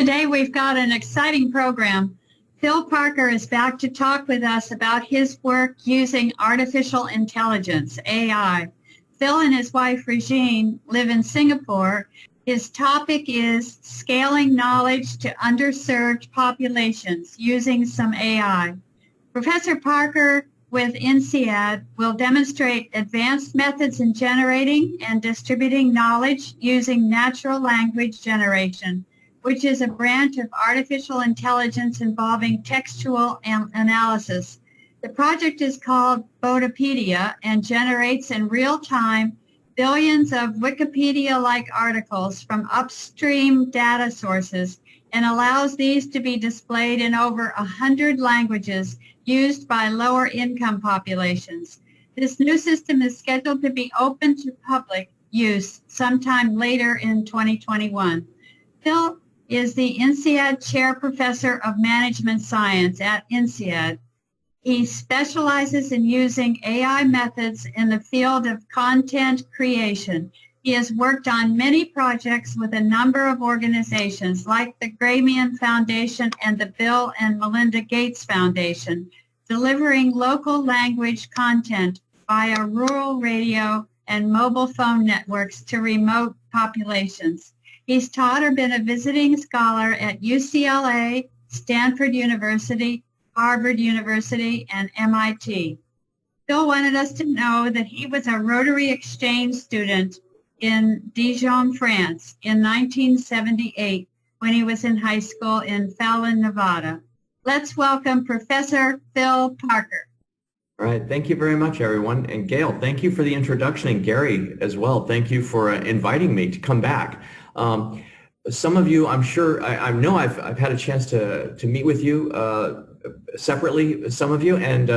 Today we've got an exciting program. Phil Parker is back to talk with us about his work using artificial intelligence, AI. Phil and his wife Regine live in Singapore. His topic is scaling knowledge to underserved populations using some AI. Professor Parker with INSEAD will demonstrate advanced methods in generating and distributing knowledge using natural language generation, which is a branch of artificial intelligence involving textual analysis. The project is called Botipedia and generates in real time billions of Wikipedia-like articles from upstream data sources and allows these to be displayed in over 100 languages used by lower income populations. This new system is scheduled to be open to public use sometime later in 2021. Phil is the INSEAD Chair Professor of Management Science at INSEAD. He specializes in using AI methods in the field of content creation. He has worked on many projects with a number of organizations like the Gramian Foundation and the Bill and Melinda Gates Foundation, delivering local language content via rural radio and mobile phone networks to remote populations. He's taught or been a visiting scholar at UCLA, Stanford University, Harvard University, and MIT. Phil wanted us to know that he was a Rotary Exchange student in Dijon, France in 1978 when he was in high school in Fallon, Nevada. Let's welcome Professor Phil Parker. All right, thank you very much, everyone. And Gail, thank you for the introduction, and Gary as well. Thank you for inviting me to come back. Some of you, I'm sure, I know I've had a chance to meet with you separately, some of you, and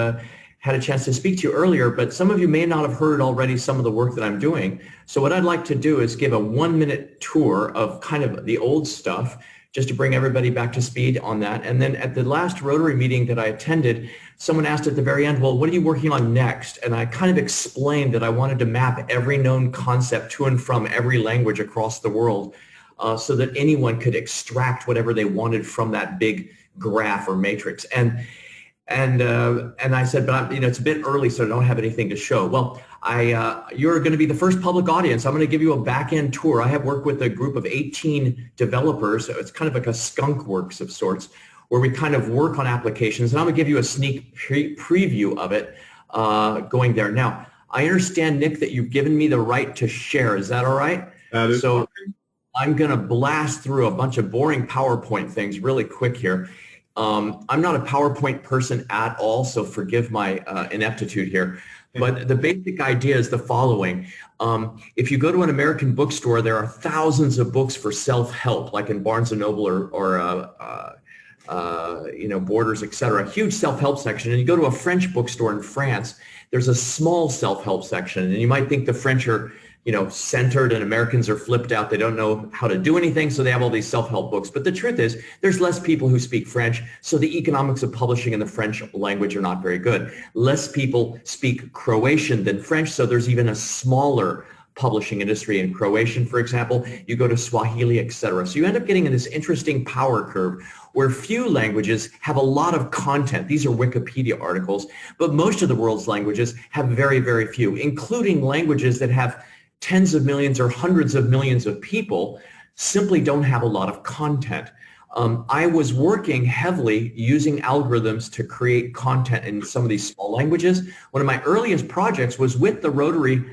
had a chance to speak to you earlier, but some of you may not have heard already some of the work that I'm doing. So what I'd like to do is give a 1-minute tour of kind of the old stuff, just to bring everybody back to speed on that. And then at the last Rotary meeting that I attended, someone asked at the very end, well, what are you working on next? And I kind of explained that I wanted to map every known concept to and from every language across the world so that anyone could extract whatever they wanted from that big graph or matrix. And I said, but it's a bit early, so I don't have anything to show. Well, you're going to be the first public audience. I'm going to give you a back-end tour. I have worked with a group of 18 developers. So it's kind of like a skunk works of sorts, where we kind of work on applications. And I'm going to give you a sneak preview of it going there. Now, I understand, Nick, that you've given me the right to share. Is that all right? That is so. fine. I'm going to blast through a bunch of boring PowerPoint things really quick here. I'm not a PowerPoint person at all, so forgive my ineptitude here. But the basic idea is the following. If you go to an American bookstore, there are thousands of books for self-help, like in Barnes & Noble or Borders, etc. A huge self-help section. And you go to a French bookstore in France, there's a small self-help section. And you might think the French are centered and Americans are flipped out. They don't know how to do anything, so they have all these self-help books. But the truth is, there's less people who speak French, so the economics of publishing in the French language are not very good. Less people speak Croatian than French, so there's even a smaller publishing industry in Croatian, for example. You go to Swahili, etc. So you end up getting in this interesting power curve where few languages have a lot of content. These are Wikipedia articles, but most of the world's languages have very, very few, including languages that have tens of millions or hundreds of millions of people simply don't have a lot of content. I was working heavily using algorithms to create content in some of these small languages. One of my earliest projects was with the Rotary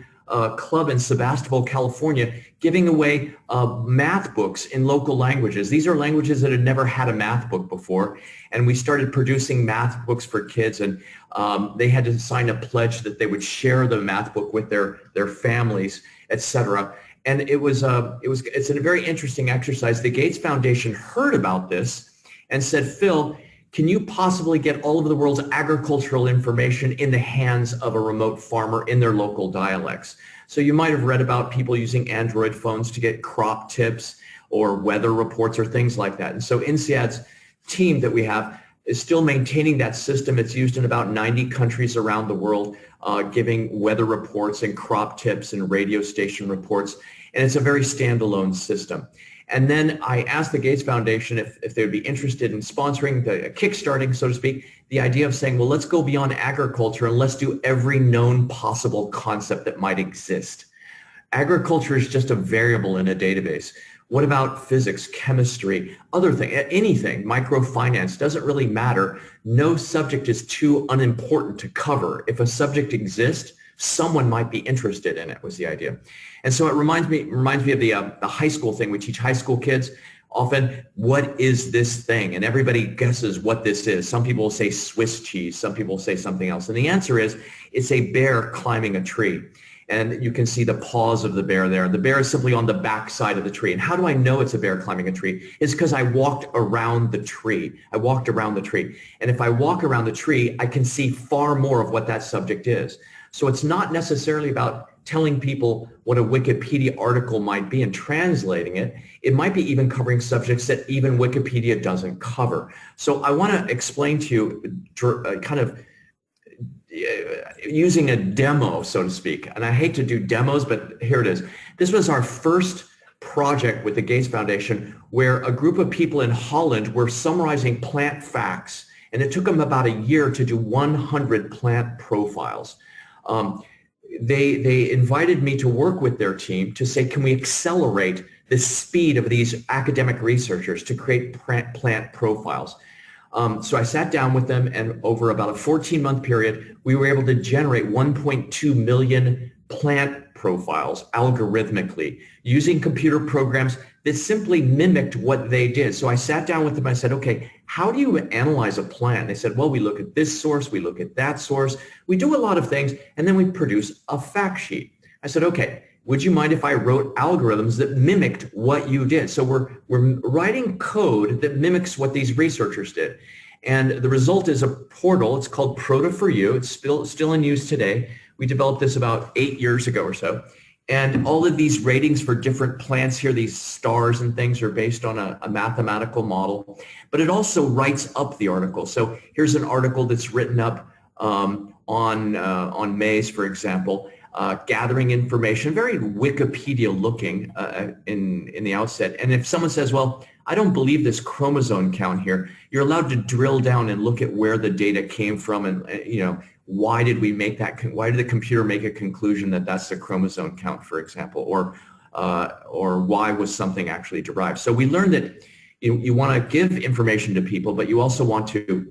Club in Sebastopol, California, giving away math books in local languages. These are languages that had never had a math book before. And we started producing math books for kids, and they had to sign a pledge that they would share the math book with their families, etc. And it's a very interesting exercise. The Gates Foundation heard about this and said, Phil, can you possibly get all of the world's agricultural information in the hands of a remote farmer in their local dialects? So you might have read about people using Android phones to get crop tips or weather reports or things like that. And so INSEAD's team that we have is still maintaining that system. It's used in about 90 countries around the world, giving weather reports and crop tips and radio station reports. And it's a very standalone system. And then I asked the Gates Foundation if they would be interested in sponsoring, kickstarting, so to speak, the idea of saying, well, let's go beyond agriculture and let's do every known possible concept that might exist. Agriculture is just a variable in a database. What about physics, chemistry, other things, anything, microfinance, doesn't really matter. No subject is too unimportant to cover. If a subject exists, someone might be interested in it, was the idea. And so it reminds me of the high school thing. We teach high school kids often, what is this thing? And everybody guesses what this is. Some people will say Swiss cheese. Some people will say something else. And the answer is, it's a bear climbing a tree. And you can see the paws of the bear there. The bear is simply on the back side of the tree. And how do I know it's a bear climbing a tree? It's because I walked around the tree. I walked around the tree. And if I walk around the tree, I can see far more of what that subject is. So it's not necessarily about telling people what a Wikipedia article might be and translating it. It might be even covering subjects that even Wikipedia doesn't cover. So I want to explain to you kind of using a demo, so to speak. And I hate to do demos, but here it is. This was our first project with the Gates Foundation where a group of people in Holland were summarizing plant facts. And it took them about a year to do 100 plant profiles. They invited me to work with their team to say, can we accelerate the speed of these academic researchers to create plant profiles? So I sat down with them, and over about a 14-month period, we were able to generate 1.2 million plant profiles algorithmically using computer programs that simply mimicked what they did. So I sat down with them. I said, okay, how do you analyze a plant? They said, well, we look at this source, we look at that source, we do a lot of things, and then we produce a fact sheet. I said, okay, would you mind if I wrote algorithms that mimicked what you did? So we're writing code that mimics what these researchers did. And the result is a portal. It's called Proto4U. It's still in use today. We developed this about 8 years ago or so. And all of these ratings for different plants here, these stars and things, are based on a mathematical model. But it also writes up the article. So here's an article that's written up on maize, for example, gathering information, very Wikipedia looking in the outset. And if someone says, well, I don't believe this chromosome count here, you're allowed to drill down and look at where the data came from and, why did we make that? Why did the computer make a conclusion that that's the chromosome count, for example, or why was something actually derived? So we learned that you want to give information to people, but you also want to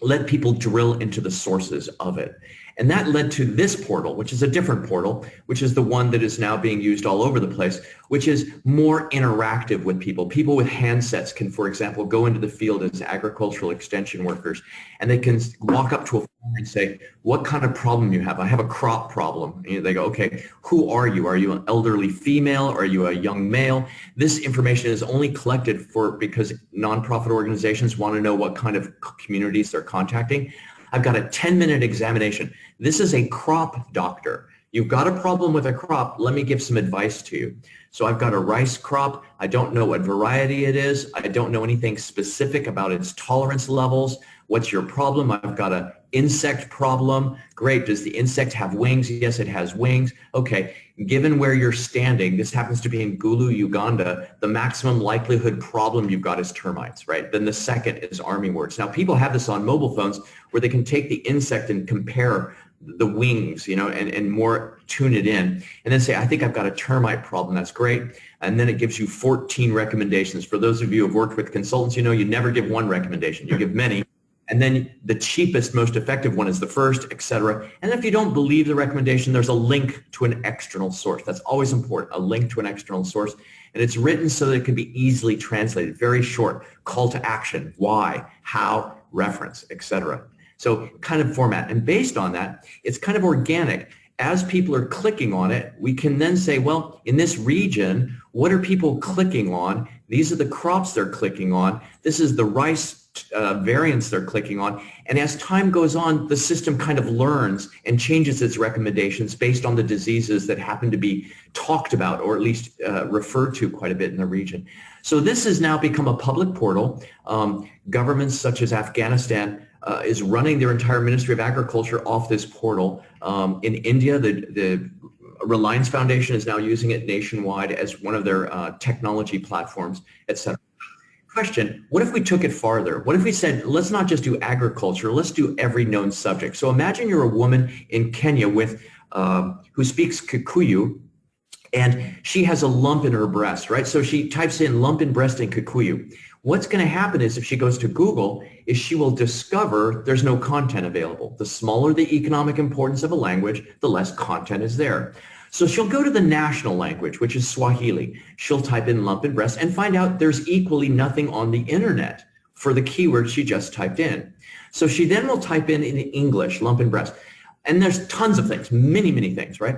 let people drill into the sources of it. And that led to this portal, which is a different portal, which is the one that is now being used all over the place, which is more interactive with people. People with handsets can, for example, go into the field as agricultural extension workers, and they can walk up to a farmer and say, what kind of problem you have? I have a crop problem. And they go, okay, who are you? Are you an elderly female? Are you a young male? This information is only collected because nonprofit organizations want to know what kind of communities they're contacting. I've got a 10-minute examination. This is a crop doctor. You've got a problem with a crop. Let me give some advice to you. So I've got a rice crop. I don't know what variety it is. I don't know anything specific about its tolerance levels. What's your problem? I've got an insect problem. Great. Does the insect have wings? Yes, it has wings. Okay. Given where you're standing, this happens to be in Gulu, Uganda, the maximum likelihood problem you've got is termites, right? Then the second is armyworts. Now, people have this on mobile phones where they can take the insect and compare the wings, and more tune it in, and then say, I think I've got a termite problem. That's great. And then it gives you 14 recommendations. For those of you who have worked with consultants, you never give one recommendation. You give many. And then the cheapest, most effective one is the first, et cetera. And if you don't believe the recommendation, there's a link to an external source. That's always important, a link to an external source. And it's written so that it can be easily translated, very short, call to action, why, how, reference, et cetera. So kind of format. And based on that, it's kind of organic. As people are clicking on it, we can then say, well, in this region, what are people clicking on? These are the crops they're clicking on. This is the rice variants they're clicking on. And as time goes on, the system kind of learns and changes its recommendations based on the diseases that happen to be talked about, or at least referred to quite a bit in the region. So this has now become a public portal. Governments such as Afghanistan is running their entire Ministry of Agriculture off this portal. In India, the Reliance Foundation is now using it nationwide as one of their technology platforms, etc. Question, what if we took it farther? What if we said, let's not just do agriculture, let's do every known subject. So imagine you're a woman in Kenya with who speaks Kikuyu, and she has a lump in her breast, right? So she types in lump in breast in Kikuyu. What's going to happen is if she goes to Google, is she will discover there's no content available. The smaller the economic importance of a language, the less content is there. So she'll go to the national language, which is Swahili. She'll type in lump in breast and find out there's equally nothing on the internet for the keyword she just typed in. So she then will type in English, lump in breast. And there's tons of things, many, many things, right?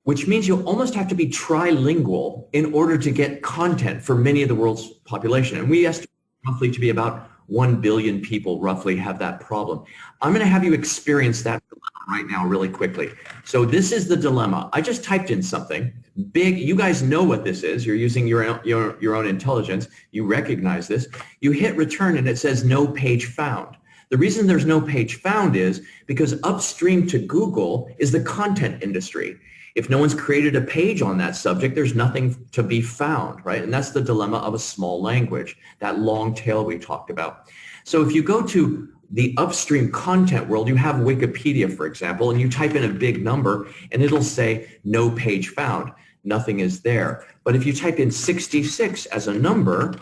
Which means you'll almost have to be trilingual in order to get content for many of the world's population. And we estimate roughly to be about 1 billion people roughly have that problem. I'm going to have you experience that right now really quickly. So this is the dilemma. I just typed in something big. You guys know what this is. You're using your own intelligence. You recognize this. You hit return and it says no page found. The reason there's no page found is because upstream to Google is the content industry. If no one's created a page on that subject, there's nothing to be found, right? And that's the dilemma of a small language, that long tail we talked about. So if you go to the upstream content world, you have Wikipedia, for example, and you type in a big number and it'll say no page found. Nothing is there. But if you type in 66 as a number,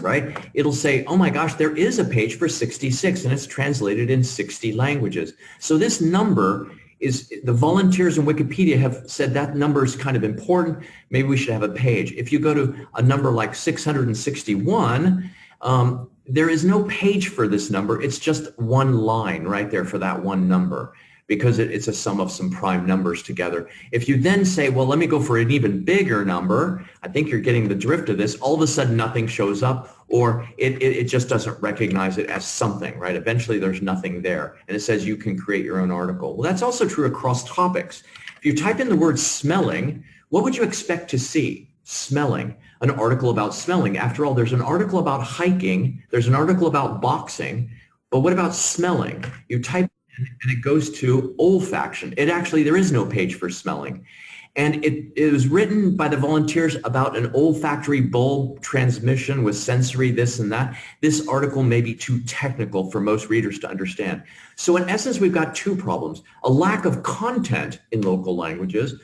right, it'll say, oh my gosh, there is a page for 66 and it's translated in 60 languages. So this number is, the volunteers in Wikipedia have said that number is kind of important. Maybe we should have a page. If you go to a number like 661, there is no page for this number. It's just one line right there for that one number because it's a sum of some prime numbers together. If you then say, well, let me go for an even bigger number, I think you're getting the drift of this, all of a sudden nothing shows up or it just doesn't recognize it as something, right? Eventually there's nothing there and it says you can create your own article. Well, that's also true across topics. If you type in the word smelling, what would you expect to see? Smelling, an article about smelling. After all, there's an article about hiking, there's an article about boxing, but what about smelling? You type and it goes to olfaction. There is no page for smelling. And it was written by the volunteers about an olfactory bulb transmission with sensory this and that. This article may be too technical for most readers to understand. So in essence, we've got two problems. A lack of content in local languages,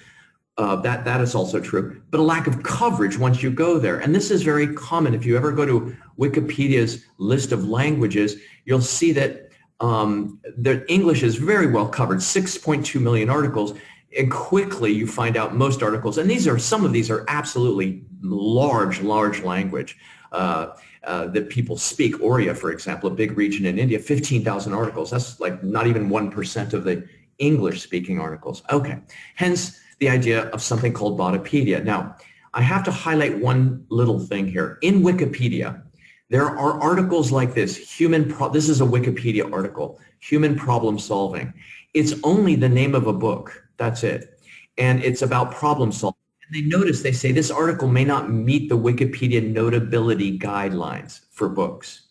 that is also true, but a lack of coverage once you go there. And this is very common. If you ever go to Wikipedia's list of languages, you'll see that the English is very well covered, 6.2 million articles, and quickly you find out most articles, and some of these are absolutely large language that people speak. Oriya, for example, a big region in India, 15,000 articles. That's like not even 1% of the English-speaking articles. Okay, hence the idea of something called Botipedia. Now, I have to highlight one little thing here. In Wikipedia, there are articles like this. This is a Wikipedia article, human problem solving. It's only the name of a book. That's it. And it's about problem solving. And they say this article may not meet the Wikipedia notability guidelines for books.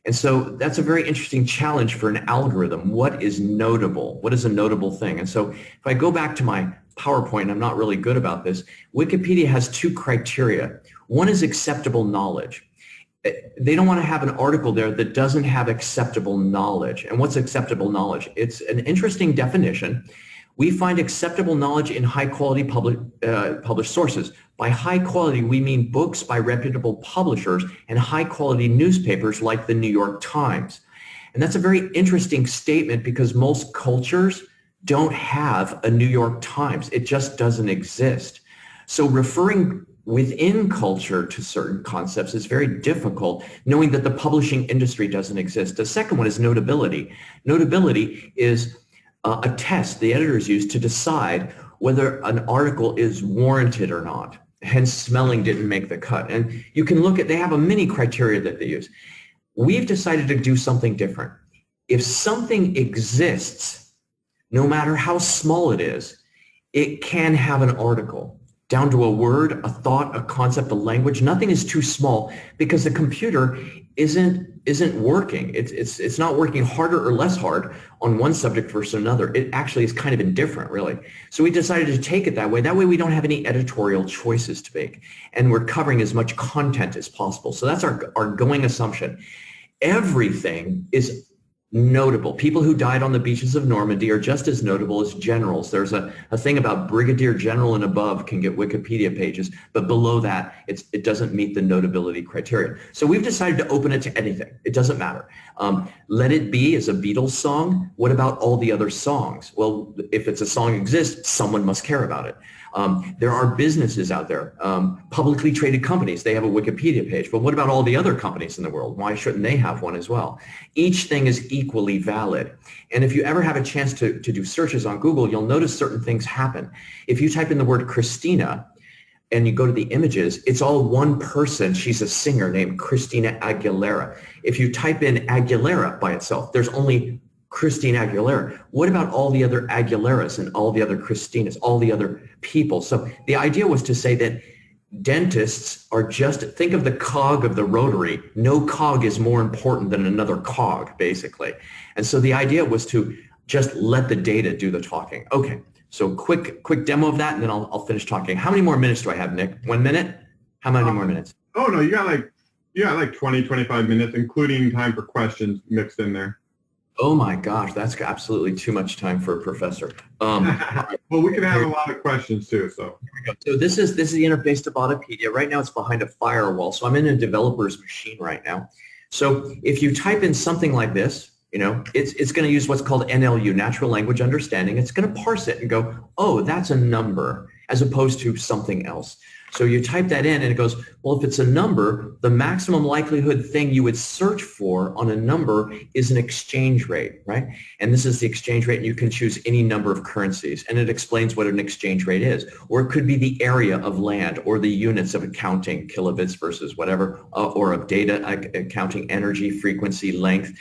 And so that's a very interesting challenge for an algorithm. What is notable? What is a notable thing? And so if I go back to my PowerPoint, I'm not really good about this. Wikipedia has two criteria. One is acceptable knowledge. They don't want to have an article there that doesn't have acceptable knowledge. And what's acceptable knowledge? It's an interesting definition. We find acceptable knowledge in high quality published sources. By high quality, we mean books by reputable publishers and high quality newspapers like the New York Times. And that's a very interesting statement because most cultures don't have a New York Times. It just doesn't exist. So referring within culture to certain concepts is very difficult, knowing that the publishing industry doesn't exist. The second one is notability. Notability is a test the editors use to decide whether an article is warranted or not. Hence, smelling didn't make the cut. And you can look at, they have a mini criteria that they use. We've decided to do something different. If something exists, no matter how small it is, it can have an article. down to a word, a thought, a concept, a language. Nothing is too small because the computer isn't working. It's not working harder or less hard on one subject versus another. It actually is kind of indifferent, really. So we decided to take it that way. That way we don't have any editorial choices to make, and we're covering as much content as possible. So that's our going assumption. Everything is notable. People who died on the beaches of Normandy are just as notable as generals. There's a thing about brigadier general and above can get Wikipedia pages, but below that, it doesn't meet the notability criteria. So we've decided to open it to anything. It doesn't matter. Let It Be is a Beatles song. What about all the other songs? Well, if it's a song exists, someone must care about it. There are businesses out there, publicly traded companies. They have a Wikipedia page. But what about all the other companies in the world? Why shouldn't they have one as well? Each thing is equally valid. And if you ever have a chance to do searches on Google, you'll notice certain things happen. If you type in the word Christina and you go to the images, it's all one person. She's a singer named Christina Aguilera. If you type in Aguilera by itself, there's only Christina Aguilera. What about all the other Aguileras and all the other Christinas, all the other people? So the idea was to say that dentists are just, think of the cog of the rotary. No cog is more important than another cog, basically. And so the idea was to just let the data do the talking. Okay, so quick demo of that, and then I'll finish talking. How many more minutes do I have, Nick? 1 minute? How many more minutes? Oh, no, you got like 20, 25 minutes, including time for questions mixed in there. Oh my gosh, that's absolutely too much time for a professor. Well, we can have a lot of questions too. So this is the interface to Botipedia. Right now it's behind a firewall, so I'm in a developer's machine right now. So if you type in something like this, it's going to use what's called NLU, natural language understanding. It's going to parse it and go, oh, that's a number, as opposed to something else. So you type that in and it goes, well, if it's a number, the maximum likelihood thing you would search for on a number is an exchange rate, right? And this is the exchange rate, and you can choose any number of currencies, and it explains what an exchange rate is. Or it could be the area of land or the units of accounting, kilobits versus whatever, or of data accounting, energy, frequency, length,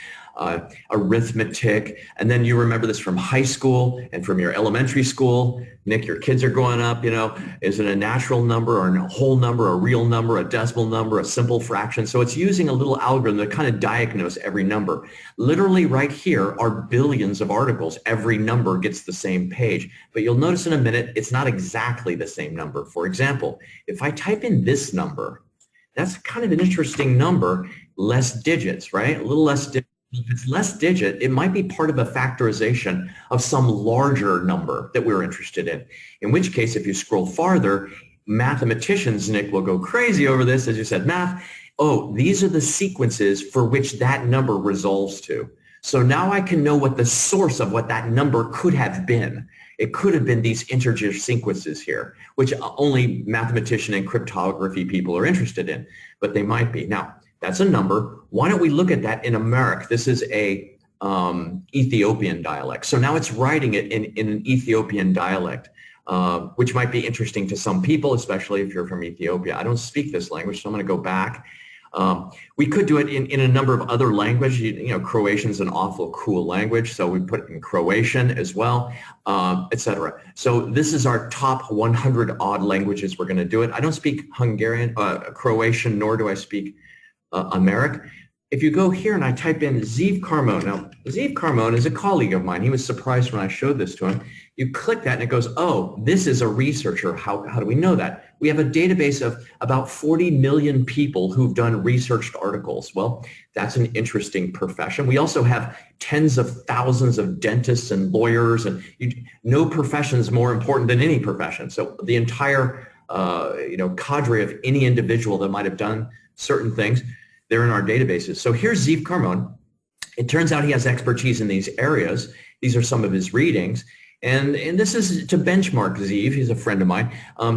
arithmetic. And then you remember this from high school and from your elementary school. Nick, your kids are growing up, is it a natural number or a whole number, a real number, a decimal number, a simple fraction? So it's using a little algorithm to kind of diagnose every number. Literally right here are billions of articles. Every number gets the same page. But you'll notice in a minute, it's not exactly the same number. For example, if I type in this number, that's kind of an interesting number, less digits, right? A little less digits. If it's less digit, it might be part of a factorization of some larger number that we're interested in. In which case, if you scroll farther, mathematicians, Nick, will go crazy over this. As you said, math, oh, these are the sequences for which that number resolves to. So now I can know what the source of what that number could have been. It could have been these integer sequences here, which only mathematician and cryptography people are interested in, but they might be. Now, that's a number. Why don't we look at that in Amharic? This is a Ethiopian dialect. So now it's writing it in an Ethiopian dialect, which might be interesting to some people, especially if you're from Ethiopia. I don't speak this language, so I'm going to go back. We could do it in a number of other languages. Croatian's an awful cool language, so we put it in Croatian as well, etc. So this is our top 100 odd languages we're going to do it. I don't speak Hungarian, Croatian, nor do I speak Amharic. If you go here and I type in Ziv Carmon, now Ziv Carmon is a colleague of mine. He was surprised when I showed this to him. You click that and it goes, oh, this is a researcher. How do we know that? We have a database of about 40 million people who've done researched articles. Well, that's an interesting profession. We also have tens of thousands of dentists and lawyers, and no profession is more important than any profession. So the entire cadre of any individual that might have done certain things, they're in our databases. So here's Ziv Carmon. It turns out he has expertise in these areas. These are some of his readings. And this is to benchmark Ziv. He's a friend of mine.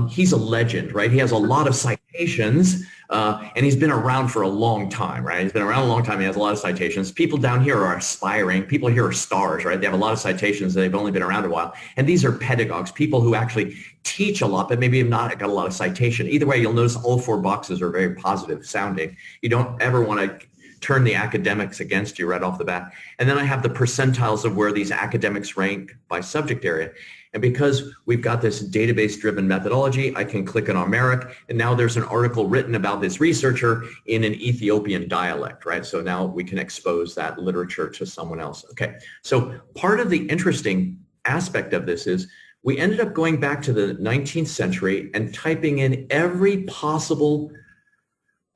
He's a legend, right? He has a lot of citations, and he's been around for a long time, right? He's been around a long time. He has a lot of citations. People down here are aspiring. People here are stars, right? They have a lot of citations. They've only been around a while. And these are pedagogues, people who actually teach a lot, but maybe have not got a lot of citation. Either way, you'll notice all four boxes are very positive sounding. You don't ever want to turn the academics against you right off the bat. And then I have the percentiles of where these academics rank by subject area. And because we've got this database-driven methodology, I can click on Amharic, and now there's an article written about this researcher in an Ethiopian dialect, right? So now we can expose that literature to someone else. Okay, so part of the interesting aspect of this is we ended up going back to the 19th century and typing in every possible,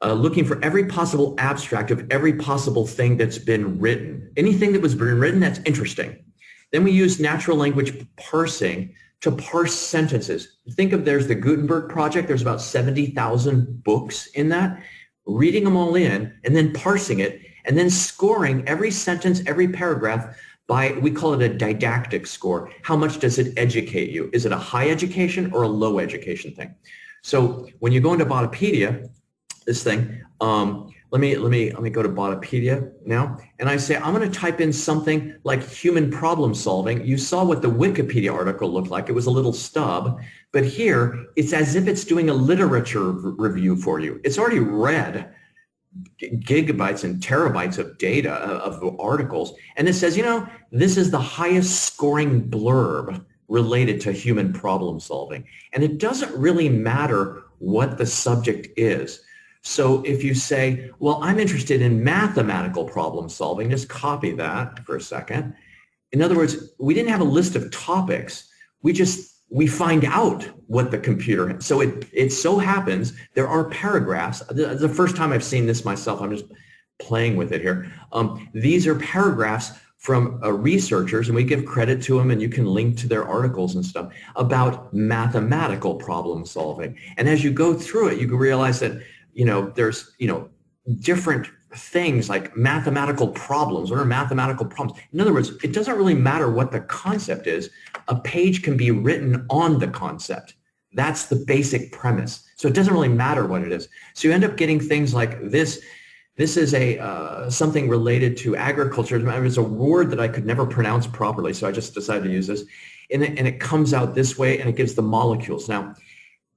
looking for every possible abstract of every possible thing that's been written. Anything that was been written that's interesting. Then we use natural language parsing to parse sentences. Think of, there's the Gutenberg project. There's about 70,000 books in that. Reading them all in and then parsing it and then scoring every sentence, every paragraph by, we call it a didactic score. How much does it educate you? Is it a high education or a low education thing? So when you go into Botipedia, this thing, let me go to Botipedia now, and I say I'm going to type in something like human problem solving. You saw what the Wikipedia article looked like. It was a little stub, but here it's as if it's doing a literature review for you. It's already read gigabytes and terabytes of data of articles, and it says, you know, this is the highest scoring blurb related to human problem solving, and it doesn't really matter what the subject is. So if you say, well, I'm interested in mathematical problem solving, just copy that for a second. In other words, we didn't have a list of topics. We find out what the computer, so it so happens there are paragraphs. The first time I've seen this myself, I'm just playing with it here. These are paragraphs from researchers, and we give credit to them, and you can link to their articles and stuff about mathematical problem solving. And as you go through it, you can realize that, you know, there's, you know, different things like mathematical problems. What are mathematical problems? In other words, it doesn't really matter what the concept is. A page can be written on the concept. That's the basic premise. So it doesn't really matter what it is. So you end up getting things like this. This is a something related to agriculture. It was a word that I could never pronounce properly, so I just decided to use this. And it comes out this way, and it gives the molecules. Now,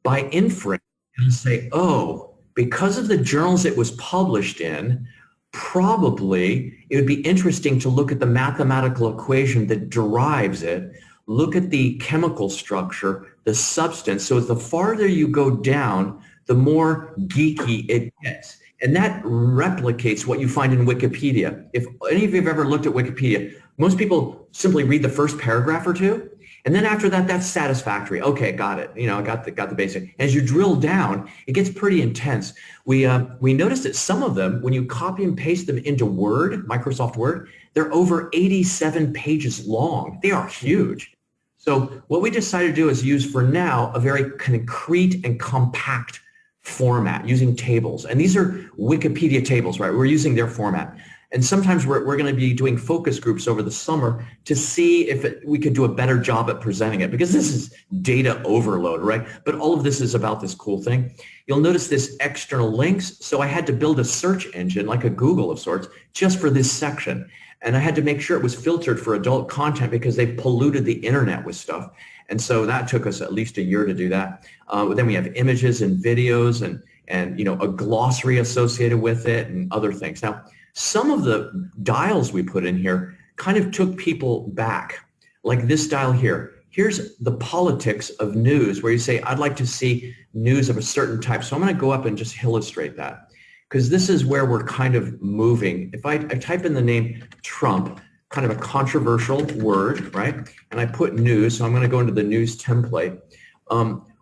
by inference, you'll say, oh, because of the journals it was published in, probably it would be interesting to look at the mathematical equation that derives it, look at the chemical structure, the substance. So the farther you go down, the more geeky it gets. And that replicates what you find in Wikipedia. If any of you have ever looked at Wikipedia, most people simply read the first paragraph or two, and then after that, that's satisfactory. Okay, got it. You know, got the basic. As you drill down, it gets pretty intense. We noticed that some of them, when you copy and paste them into Word, Microsoft Word, they're over 87 pages long. They are huge. So what we decided to do is use, for now, a very concrete and compact format using tables. And these are Wikipedia tables, right? We're using their format. And sometimes we're going to be doing focus groups over the summer to see if we could do a better job at presenting it, because this is data overload, right? But all of this is about this cool thing. You'll notice this external links. So I had to build a search engine, like a Google of sorts, just for this section. And I had to make sure it was filtered for adult content because they polluted the internet with stuff. And so that took us at least a year to do that. Then we have images and videos and you know, a glossary associated with it and other things. Now, some of the dials we put in here kind of took people back, like this dial here. Here's the politics of news, where you say, I'd like to see news of a certain type. So I'm going to go up and just illustrate that, because this is where we're kind of moving. If I type in the name Trump, kind of a controversial word, right? And I put news, so I'm going to go into the news template.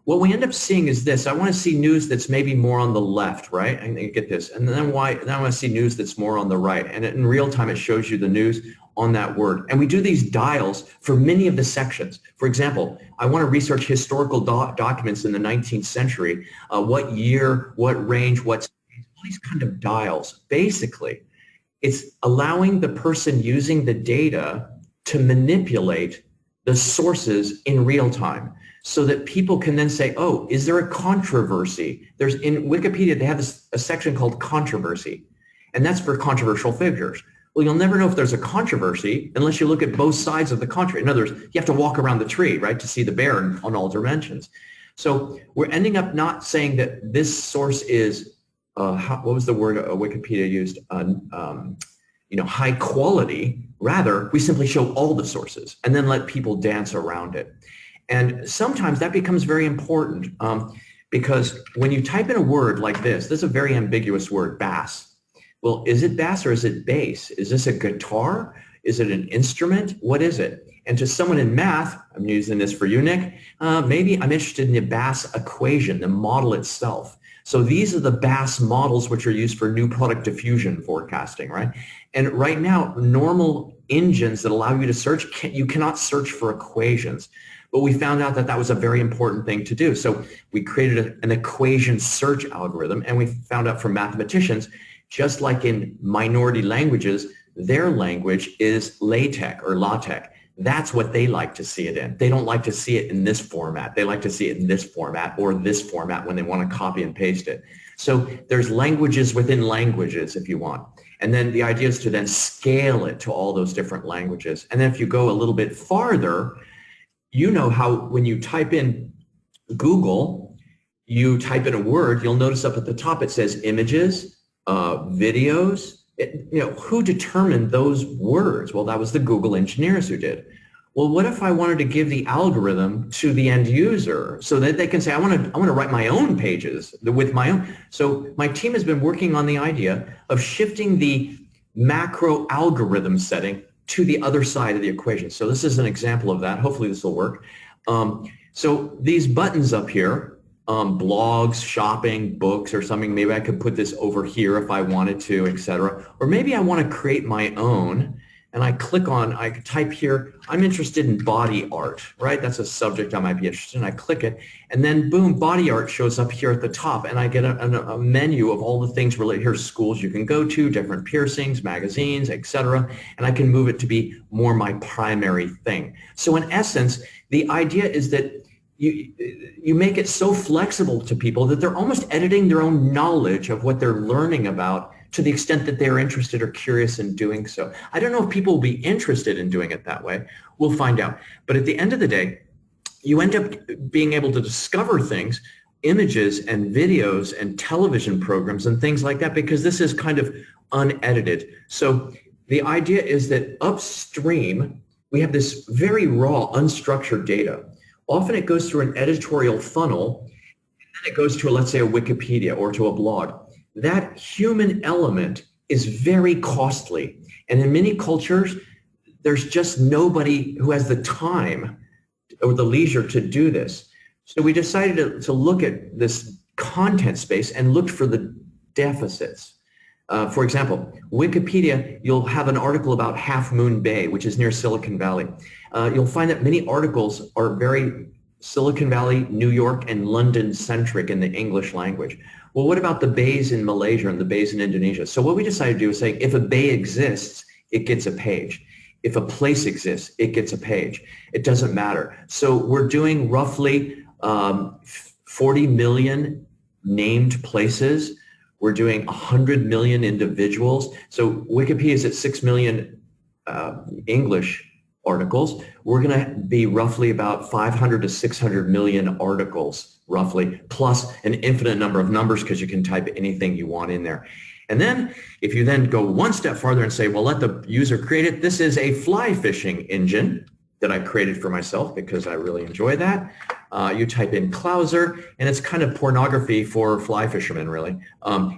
What we end up seeing is this. I want to see news that's maybe more on the left, right? And you get this. And then I want to see news that's more on the right. And in real time, it shows you the news on that word. And we do these dials for many of the sections. For example, I want to research historical documents in the 19th century. What year, what range, all these kind of dials. Basically, it's allowing the person using the data to manipulate the sources in real time, so that people can then say, oh, is there a controversy? There's, in Wikipedia, they have a section called controversy, and that's for controversial figures. Well, you'll never know if there's a controversy unless you look at both sides of the controversy. In other words, you have to walk around the tree, right, to see the bear on all dimensions. So we're ending up not saying that this source is, what was the word Wikipedia used? You know, high quality. Rather, we simply show all the sources and then let people dance around it. And sometimes that becomes very important because when you type in a word like this is a very ambiguous word, bass. Well, is it bass or is it bass? Is this a guitar? Is it an instrument? What is it? And to someone in math, I'm using this for you, Nick, maybe I'm interested in the Bass equation, the model itself. So these are the Bass models which are used for new product diffusion forecasting, right? And right now, normal engines that allow you to search, you cannot search for equations. But we found out that that was a very important thing to do. So we created an equation search algorithm, and we found out from mathematicians, just like in minority languages, their language is LaTeX or LaTeX. That's what they like to see it in. They don't like to see it in this format. They like to see it in this format or this format when they want to copy and paste it. So there's languages within languages if you want. And then the idea is to then scale it to all those different languages. And then if you go a little bit farther, you know how when you type in Google, you type in a word, you'll notice up at the top it says images, videos. Who determined those words? Well, that was the Google engineers who did. Well, what if I wanted to give the algorithm to the end user so that they can say, I want to write my own pages with my own. So my team has been working on the idea of shifting the macro algorithm setting to the other side of the equation. So this is an example of that. Hopefully this will work. So these buttons up here, blogs, shopping, books, or something. Maybe I could put this over here if I wanted to, etc. Or maybe I want to create my own, and I could type here, I'm interested in body art, right? That's a subject I might be interested in. I click it, and then boom, body art shows up here at the top, and I get a menu of all the things related. Here's schools you can go to, different piercings, magazines, etc. And I can move it to be more my primary thing. So in essence, the idea is that you make it so flexible to people that they're almost editing their own knowledge of what they're learning about to the extent that they're interested or curious in doing so. I don't know if people will be interested in doing it that way. We'll find out. But at the end of the day, you end up being able to discover things, images and videos and television programs and things like that, because this is kind of unedited. So the idea is that upstream, we have this very raw, unstructured data. Often it goes through an editorial funnel, and then it goes to, let's say, a Wikipedia or to a blog. That human element is very costly. And in many cultures, there's just nobody who has the time or the leisure to do this. So we decided to look at this content space and looked for the deficits. For example, Wikipedia, you'll have an article about Half Moon Bay, which is near Silicon Valley. You'll find that many articles are very Silicon Valley, New York, and London centric in the English language. Well, what about the bays in Malaysia and the bays in Indonesia? So what we decided to do is say, if a bay exists, it gets a page. If a place exists, it gets a page. It doesn't matter. So we're doing roughly 40 million named places. We're doing 100 million individuals. So Wikipedia is at 6 million English articles. We're going to be roughly about 500 to 600 million articles, roughly, plus an infinite number of numbers because you can type anything you want in there. And then if you then go one step farther and say, well, let the user create it. This is a fly fishing engine that I created for myself because I really enjoy that. You type in Clouser, and it's kind of pornography for fly fishermen, really.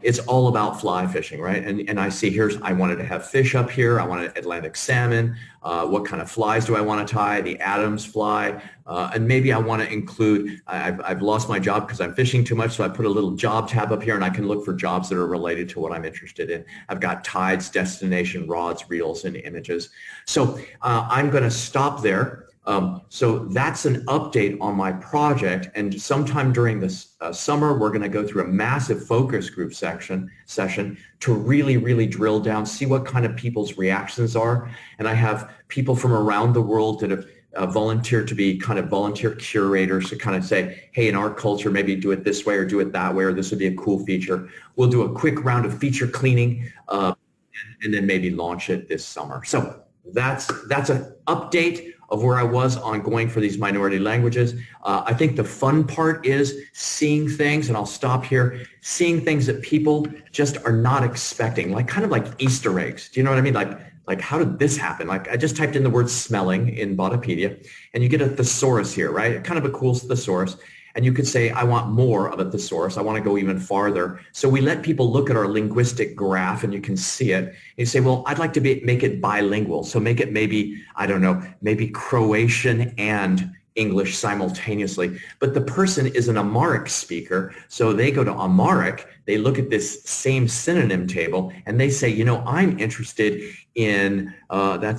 It's all about fly fishing, right? And I see I wanted to have fish up here. I wanted Atlantic salmon. What kind of flies do I want to tie? The Adams fly. And maybe I want to include, I've lost my job because I'm fishing too much, so I put a little job tab up here, and I can look for jobs that are related to what I'm interested in. I've got tides, destination, rods, reels, and images. So I'm going to stop there. So that's an update on my project, and sometime during this summer, we're going to go through a massive focus group session to really drill down, see what kind of people's reactions are. And I have people from around the world that have volunteered to be kind of volunteer curators to kind of say, hey, in our culture, maybe do it this way or do it that way, or this would be a cool feature. We'll do a quick round of feature cleaning and then maybe launch it this summer. So that's an update of where I was on going for these minority languages. I think the fun part is seeing things, and I'll stop here, seeing things that people just are not expecting, like kind of like Easter eggs. Do you know what I mean? Like Like, how did this happen? Like, I just typed in the word smelling in Botipedia, and you get a thesaurus here, right? Kind of a cool thesaurus. And you could say, I want more of a thesaurus. I want to go even farther. So we let people look at our linguistic graph, and you can see it. And you say, well, I'd like to make it bilingual. So make it maybe, I don't know, maybe Croatian and English simultaneously. But the person is an Amharic speaker, so they go to Amharic, they look at this same synonym table, and they say, you know, I'm interested in, let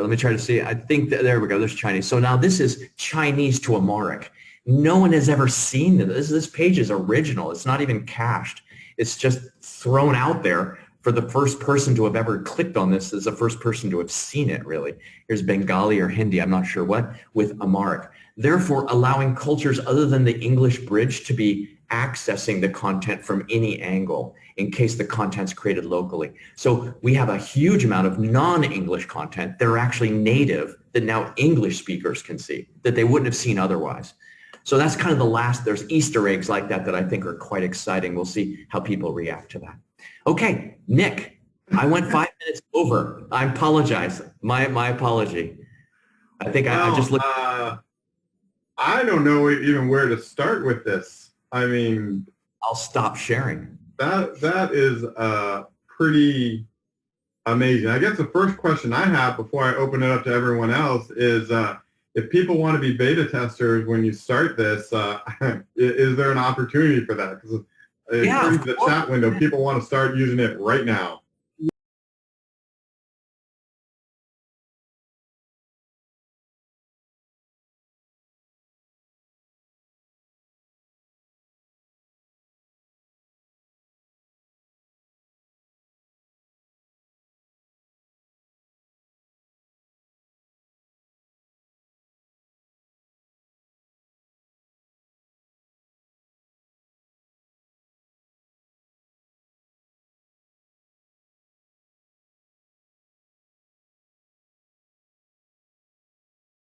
me try to see, I think, there we go, there's Chinese. So now this is Chinese to Amharic. No one has ever seen this. This page is original. It's not even cached. It's just thrown out there for the first person to have ever clicked on this is the first person to have seen it, really. Here's Bengali or Hindi, I'm not sure what, with Amharic. Therefore, allowing cultures other than the English bridge to be accessing the content from any angle in case the content's created locally. So we have a huge amount of non-English content that are actually native that now English speakers can see that they wouldn't have seen otherwise. So that's kind of the last, there's Easter eggs like that that I think are quite exciting. We'll see how people react to that. Okay, Nick, I went 5 minutes over. I apologize. My apology. I think I just looked. I don't know even where to start with this. I mean, I'll stop sharing. That is pretty amazing. I guess the first question I have before I open it up to everyone else is if people want to be beta testers when you start this, is there an opportunity for that? Because according to the chat window, people want to start using it right now.